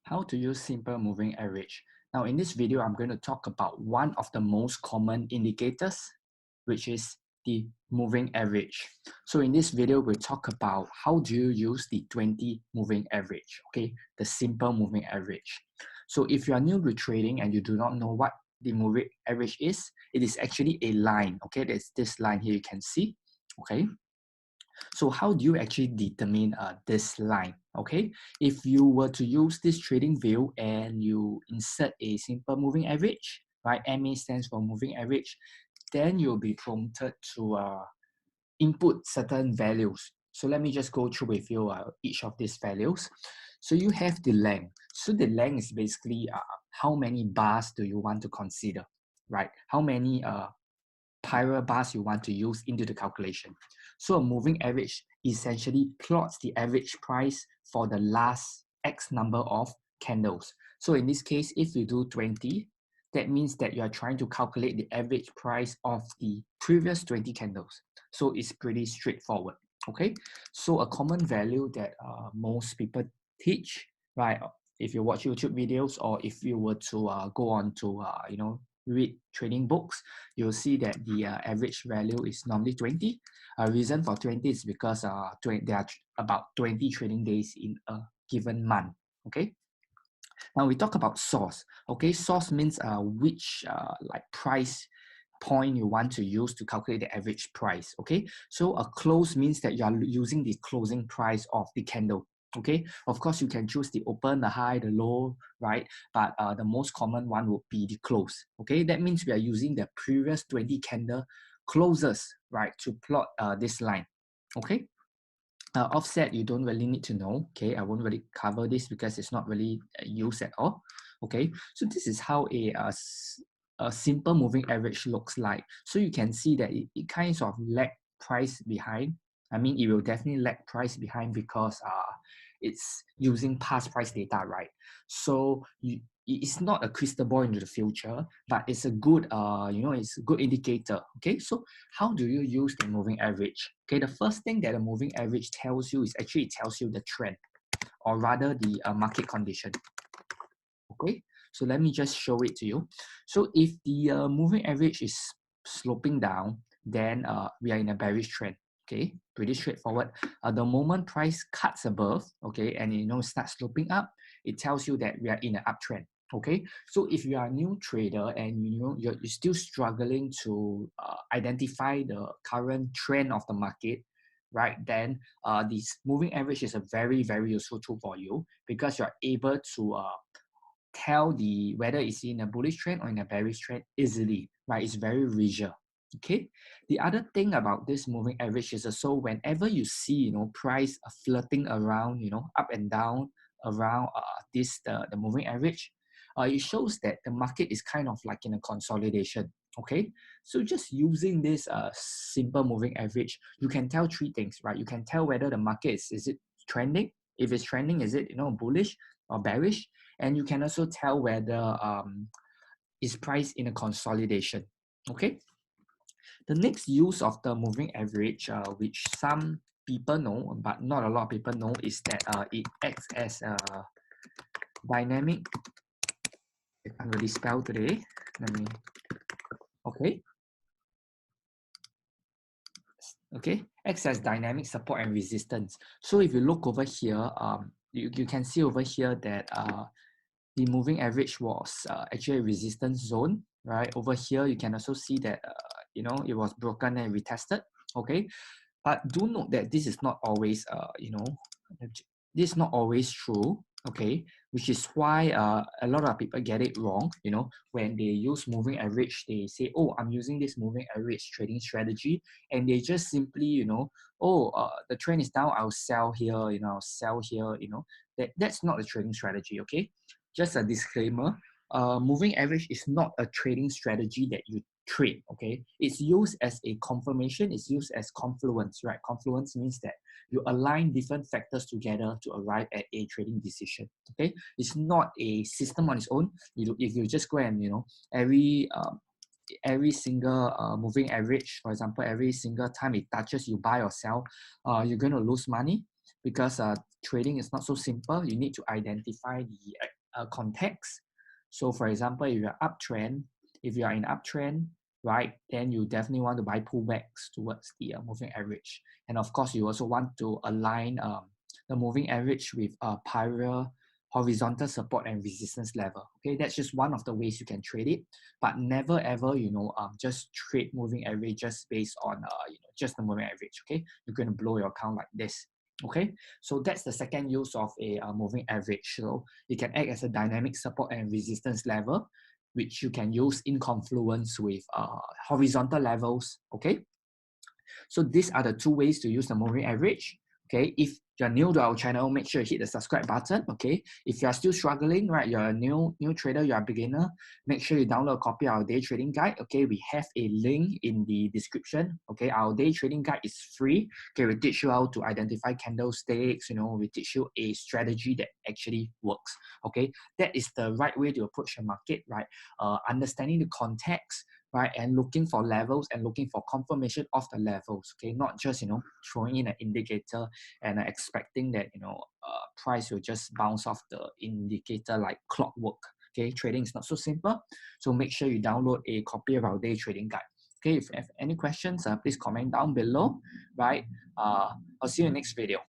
How to use simple moving average. Now in this video, I'm going to talk about one of the most common indicators, which is the moving average. So in this video, we'll talk about how do you use the 20 moving average, okay? The simple moving average. So if you are new to trading and you do not know what the moving average is, it is actually a line, okay? There's this line here you can see, okay? So how do you actually determine this line? Okay, if you were to use this trading view and you insert a simple moving average, right? MA stands for moving average, then you'll be prompted to input certain values. So let me just go through with you each of these values. So you have the length. So the length is basically how many bars do you want to consider, right? How many prior bars you want to use into the calculation. So a moving average essentially plots the average price for the last X number of candles. So in this case, if you do 20, that means that you are trying to calculate the average price of the previous 20 candles. So it's pretty straightforward, okay? So a common value that most people teach, right? If you watch YouTube videos or if you were to go on to, read trading books, you'll see that the average value is normally 20. Reason for 20 is because there are about 20 trading days in a given month, okay? Now we talk about source, okay? Source means which like price point you want to use to calculate the average price, okay? So a close means that you are using the closing price of the candle, okay? Of course, you can choose the open, the high, the low, right? But the most common one would be the close, okay? That means we are using the previous 20 candle closes, right, to plot this line, okay? Offset, you don't really need to know, okay? I won't really cover this because it's not really used at all, okay? So this is how a simple moving average looks like. So you can see that it kind of lag price behind. I mean, it will definitely lag price behind because it's using past price data, right? So it's not a crystal ball into the future, but it's a good, it's a good indicator, okay? So how do you use the moving average? Okay, the first thing that the moving average tells you is actually it tells you the trend, or rather the market condition, okay? So let me just show it to you. So if the moving average is sloping down, then we are in a bearish trend. Okay, pretty straightforward. The moment price cuts above, okay, and starts sloping up, it tells you that we are in an uptrend. Okay, so if you are a new trader and you're still struggling to identify the current trend of the market, right, then this moving average is a very, very useful tool for you because you're able to tell whether it's in a bullish trend or in a bearish trend easily, right? It's very visual. Okay. The other thing about this moving average is also whenever you see price flirting around up and down around the moving average, it shows that the market is kind of like in a consolidation. Okay, so just using this simple moving average, you can tell three things, right? You can tell whether the market is it trending. If it's trending, is it bullish or bearish? And you can also tell whether is priced in a consolidation. Okay. The next use of the moving average, which some people know, but not a lot of people know, is that it acts as a dynamic. I can't really spell today. Okay. Okay, acts as dynamic support and resistance. So if you look over here, you can see over here that the moving average was actually a resistance zone, right? Over here, you can also see that, it was broken and retested, okay? But do note that this is not always, this is not always true, okay? Which is why a lot of people get it wrong, when they use moving average, they say, oh, I'm using this moving average trading strategy, and they just simply, the trend is down, I'll sell here, I'll sell here, that's not a trading strategy, okay? Just a disclaimer, moving average is not a trading strategy that you trade, okay? It's used as a confirmation, it's used as confluence, right? Confluence means that you align different factors together to arrive at a trading decision, okay? It's not a system on its own. If you just go and, every single moving average, for example, every single time it touches, you buy or sell, you're going to lose money because trading is not so simple. You need to identify the context. So for example, if you're uptrend, if you are in uptrend, right, then you definitely want to buy pullbacks towards the moving average. And of course, you also want to align the moving average with prior horizontal support and resistance level. Okay, that's just one of the ways you can trade it, but never ever, just trade moving average just based on just the moving average. Okay, you're going to blow your account like this. Okay, so that's the second use of a moving average. So it can act as a dynamic support and resistance level, which you can use in confluence with horizontal levels. Okay, so these are the two ways to use the moving average. Okay, if you're new to our channel, make sure you hit the subscribe button. Okay, if you are still struggling, right, you're a new trader, you're a beginner, make sure you download a copy of our day trading guide. Okay, we have a link in the description. Okay, our day trading guide is free. Okay, we teach you how to identify candlesticks. We teach you a strategy that actually works. Okay, that is the right way to approach the market, right? Understanding the context, right, and looking for levels and looking for confirmation of the levels. Okay, not just throwing in an indicator and expecting that price will just bounce off the indicator like clockwork. Okay, trading is not so simple. So make sure you download a copy of our day trading guide. Okay, if you have any questions, please comment down below. Right, I'll see you in the next video.